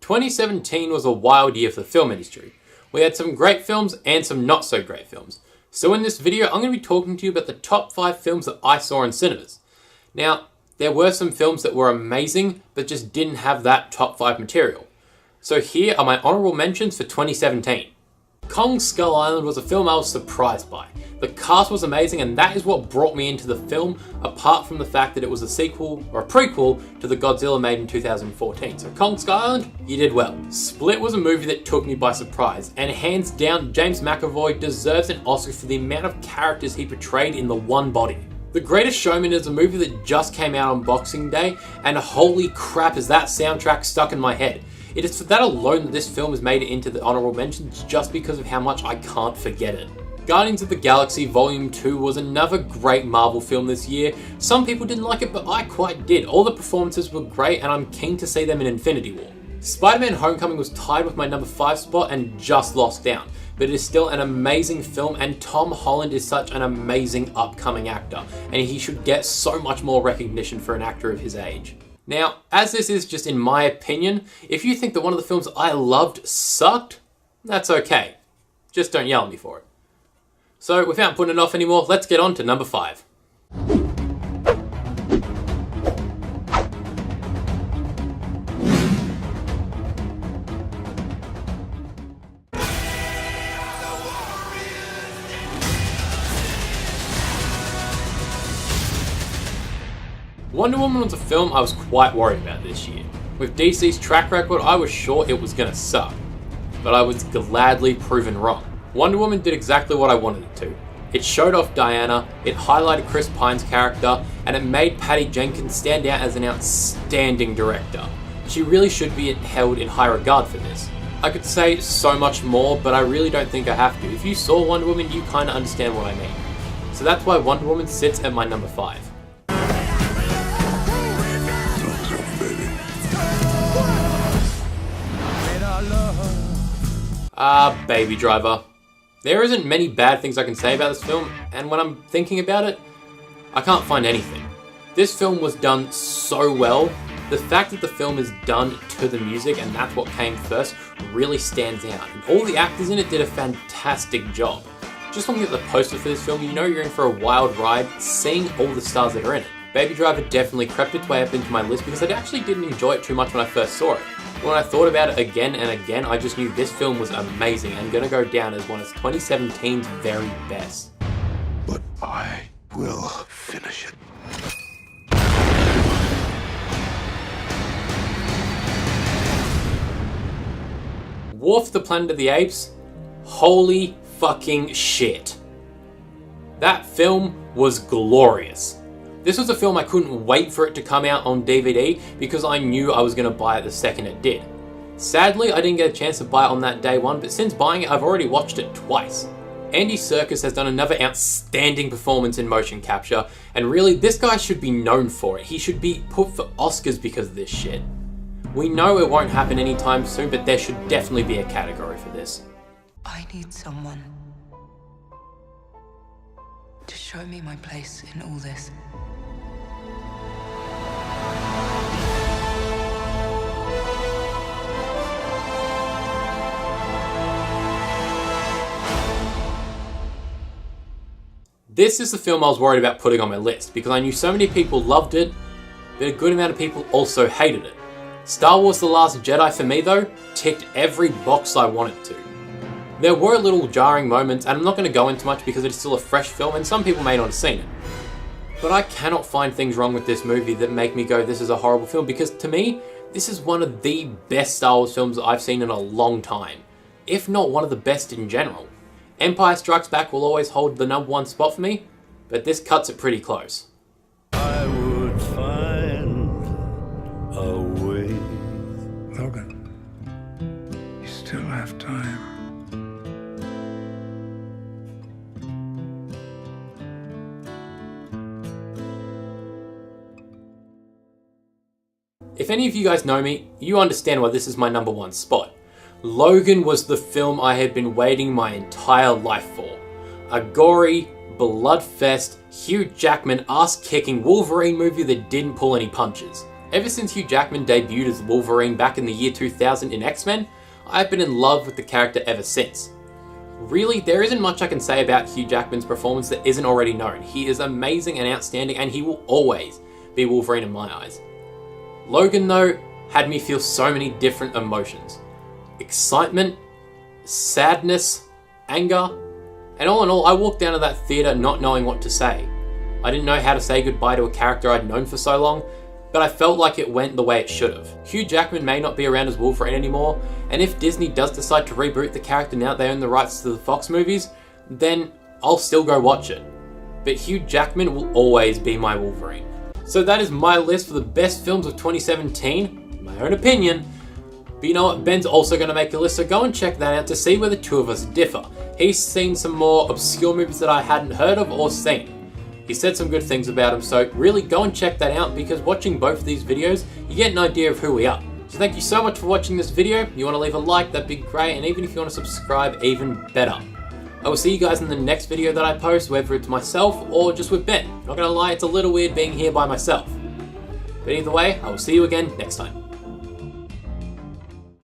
2017 was a wild year for the film industry. We had some great films and some not so great films. So in this video, I'm going to be talking to you about the top 5 films that I saw in cinemas. Now, there were some films that were amazing, but just didn't have that top 5 material. So here are my honourable mentions for 2017. Kong Skull Island was a film I was surprised by. The cast was amazing, and that is what brought me into the film, apart from the fact that it was a sequel or a prequel to the Godzilla made in 2014. So Kong Skull Island, you did well. Split was a movie that took me by surprise, and hands down, James McAvoy deserves an Oscar for the amount of characters he portrayed in the one body. The Greatest Showman is a movie that just came out on Boxing Day, and holy crap is that soundtrack stuck in my head. It is for that alone that this film has made it into the honourable mentions, just because of how much I can't forget it. Guardians of the Galaxy Volume 2 was another great Marvel film this year. Some people didn't like it, but I quite did. All the performances were great, and I'm keen to see them in Infinity War. Spider-Man Homecoming was tied with my number 5 spot and just lost down, but it is still an amazing film, and Tom Holland is such an amazing upcoming actor, and he should get so much more recognition for an actor of his age. Now, as this is just in my opinion, if you think that one of the films I loved sucked, that's okay. Just don't yell at me for it. So, without putting it off anymore, let's get on to number 5. Wonder Woman was a film I was quite worried about this year. With DC's track record, I was sure it was gonna suck. But I was gladly proven wrong. Wonder Woman did exactly what I wanted it to. It showed off Diana, it highlighted Chris Pine's character, and it made Patty Jenkins stand out as an outstanding director. She really should be held in high regard for this. I could say so much more, but I really don't think I have to. If you saw Wonder Woman, you kinda understand what I mean. So that's why Wonder Woman sits at my number 5. Baby Driver. There isn't many bad things I can say about this film, and when I'm thinking about it, I can't find anything. This film was done so well. The fact that the film is done to the music, and that's what came first, really stands out. And all the actors in it did a fantastic job. Just looking at the poster for this film, you know you're in for a wild ride, seeing all the stars that are in it. Baby Driver definitely crept its way up into my list because I actually didn't enjoy it too much when I first saw it. When I thought about it again and again, I just knew this film was amazing and gonna go down as one of 2017's very best. But I will finish it. War for the Planet of the Apes? Holy fucking shit. That film was glorious. This was a film I couldn't wait for it to come out on DVD because I knew I was going to buy it the second it did. Sadly, I didn't get a chance to buy it on that day one, but since buying it, I've already watched it twice. Andy Serkis has done another outstanding performance in motion capture, and really, this guy should be known for it. He should be put for Oscars because of this shit. We know it won't happen anytime soon, but there should definitely be a category for this. I need someone to show me my place in all this. This is the film I was worried about putting on my list because I knew so many people loved it, but a good amount of people also hated it. Star Wars The Last Jedi for me though, ticked every box I wanted to. There were little jarring moments, and I'm not going to go into much because it's still a fresh film and some people may not have seen it. But I cannot find things wrong with this movie that make me go, this is a horrible film, because to me, this is one of the best Star Wars films that I've seen in a long time. If not one of the best in general. Empire Strikes Back will always hold the number 1 spot for me, but this cuts it pretty close. I would find a way. Logan, you still have time. If any of you guys know me, you understand why this is my number 1 spot. Logan was the film I had been waiting my entire life for. A gory, bloodfest, Hugh Jackman ass-kicking Wolverine movie that didn't pull any punches. Ever since Hugh Jackman debuted as Wolverine back in the year 2000 in X-Men, I've been in love with the character ever since. Really, there isn't much I can say about Hugh Jackman's performance that isn't already known. He is amazing and outstanding, and he will always be Wolverine in my eyes. Logan, though, had me feel so many different emotions. Excitement, sadness, anger, and all in all, I walked down to that theatre not knowing what to say. I didn't know how to say goodbye to a character I'd known for so long, but I felt like it went the way it should have. Hugh Jackman may not be around as Wolverine anymore, and if Disney does decide to reboot the character now they own the rights to the Fox movies, then I'll still go watch it. But Hugh Jackman will always be my Wolverine. So that is my list for the best films of 2017, my own opinion. But you know what, Ben's also going to make a list, so go and check that out to see where the two of us differ. He's seen some more obscure movies that I hadn't heard of or seen. He said some good things about him, so really go and check that out, because watching both of these videos, you get an idea of who we are. So thank you so much for watching this video. If you want to leave a like, that'd be great, and even if you want to subscribe, even better. I will see you guys in the next video that I post, whether it's myself or just with Ben. Not gonna lie, it's a little weird being here by myself. But either way, I will see you again next time.